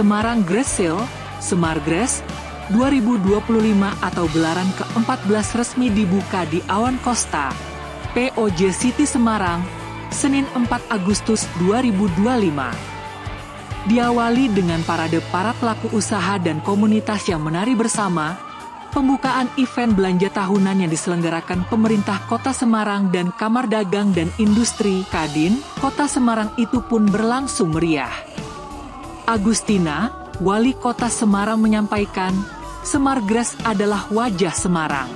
Semarang Grass Sale, Semargrass 2025 atau gelaran ke-14 resmi dibuka di Awan Costa, POJ City Semarang, Senin 4 Agustus 2025. Diawali dengan parade para pelaku usaha dan komunitas yang menari bersama, pembukaan event belanja tahunan yang diselenggarakan pemerintah Kota Semarang dan Kamar Dagang dan Industri Kadin Kota Semarang itu pun berlangsung meriah. Agustina, Wali Kota Semarang menyampaikan, Semargrass adalah wajah Semarang,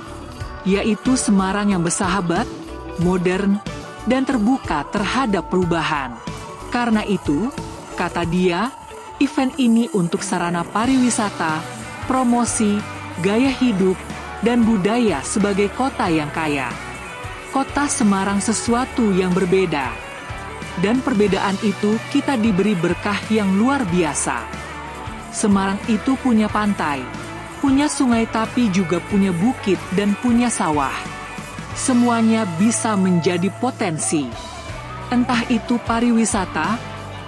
yaitu Semarang yang bersahabat, modern, dan terbuka terhadap perubahan. Karena itu, kata dia, event ini untuk sarana pariwisata, promosi, gaya hidup, dan budaya sebagai kota yang kaya. Kota Semarang sesuatu yang berbeda. Dan perbedaan itu kita diberi berkah yang luar biasa. Semarang itu punya pantai, punya sungai tapi juga punya bukit dan punya sawah. Semuanya bisa menjadi potensi. Entah itu pariwisata,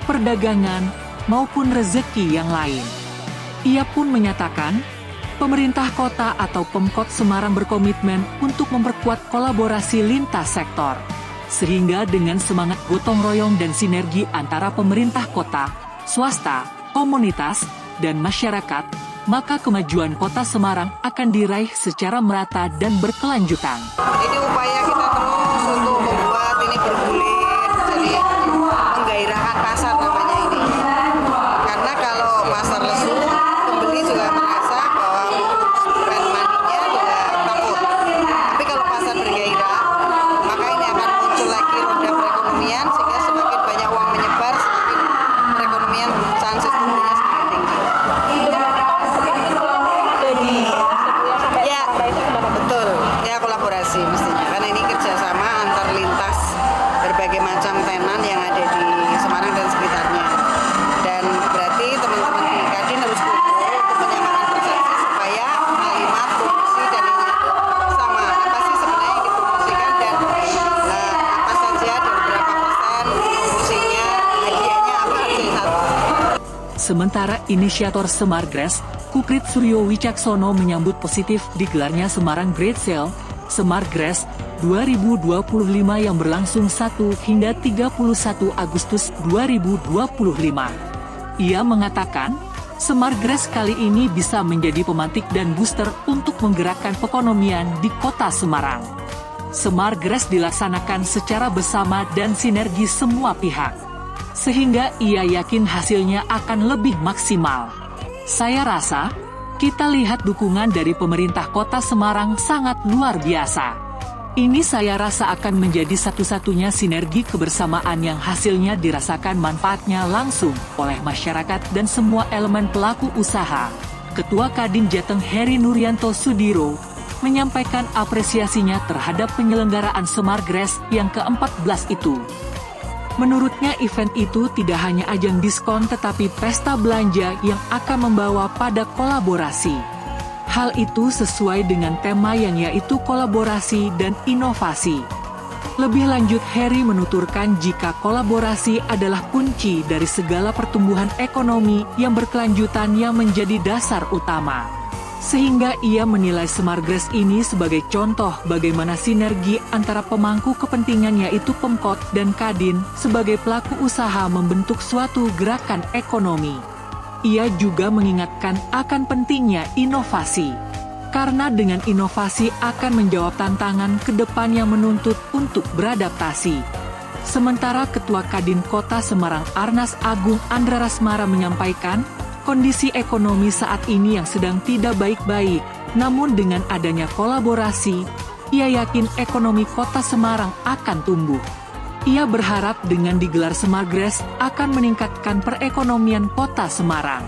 perdagangan, maupun rezeki yang lain. Ia pun menyatakan, pemerintah kota atau Pemkot Semarang berkomitmen untuk memperkuat kolaborasi lintas sektor. Sehingga dengan semangat gotong royong dan sinergi antara pemerintah kota, swasta, komunitas, dan masyarakat, maka kemajuan Kota Semarang akan diraih secara merata dan berkelanjutan. Ini upaya kita terus untuk membuat ini bergulir, jadi menggairahkan pasar namanya ini. Karena kalau pasar lesu, pembeli juga merasa bahwa spend money-nya juga takut. Tapi kalau pasar bergairah, maka ini akan muncul lagi roda perekonomian, sehingga semakin banyak uang menyebar, semakin perekonomian chances tumbuhnya semakin tinggi. Ya, betul. Ya, kolaborasi mestinya. Karena ini kerjasama antar lintas berbagai macam tenan yang ada di Semarang dan sekitarnya. Dan berarti teman-teman di Kadin harus kumpul untuk menyamakan persepsi supaya kalimat, promosi, dan ini sama. Apa sih sebenarnya yang dipromosikan dan apa saja dan berapa persen promosinya, hadiahnya apa aja satu. Sementara inisiator Semargrass, Kukrit Suryo Wicaksono menyambut positif digelarnya Semarang Grass Sale, Semargrass 2025 yang berlangsung 1 hingga 31 Agustus 2025. Ia mengatakan, Semargrass kali ini bisa menjadi pemantik dan booster untuk menggerakkan perekonomian di Kota Semarang. Semargrass dilaksanakan secara bersama dan sinergi semua pihak, sehingga ia yakin hasilnya akan lebih maksimal. Saya rasa, kita lihat dukungan dari pemerintah Kota Semarang sangat luar biasa. Ini saya rasa akan menjadi satu-satunya sinergi kebersamaan yang hasilnya dirasakan manfaatnya langsung oleh masyarakat dan semua elemen pelaku usaha. Ketua Kadin Jateng Heri Nuryanto Sudiro menyampaikan apresiasinya terhadap penyelenggaraan Semargrass yang ke-14 itu. Menurutnya event itu tidak hanya ajang diskon tetapi pesta belanja yang akan membawa pada kolaborasi. Hal itu sesuai dengan tema yang yaitu kolaborasi dan inovasi. Lebih lanjut Heri menuturkan jika kolaborasi adalah kunci dari segala pertumbuhan ekonomi yang berkelanjutan yang menjadi dasar utama. Sehingga ia menilai Semargrass ini sebagai contoh bagaimana sinergi antara pemangku kepentingan yaitu Pemkot dan Kadin sebagai pelaku usaha membentuk suatu gerakan ekonomi. Ia juga mengingatkan akan pentingnya inovasi. Karena dengan inovasi akan menjawab tantangan ke depan yang menuntut untuk beradaptasi. Sementara Ketua Kadin Kota Semarang Arnas Agung Andra Rasmara menyampaikan, kondisi ekonomi saat ini yang sedang tidak baik-baik, namun dengan adanya kolaborasi, ia yakin ekonomi Kota Semarang akan tumbuh. Ia berharap dengan digelar Semargrass akan meningkatkan perekonomian Kota Semarang.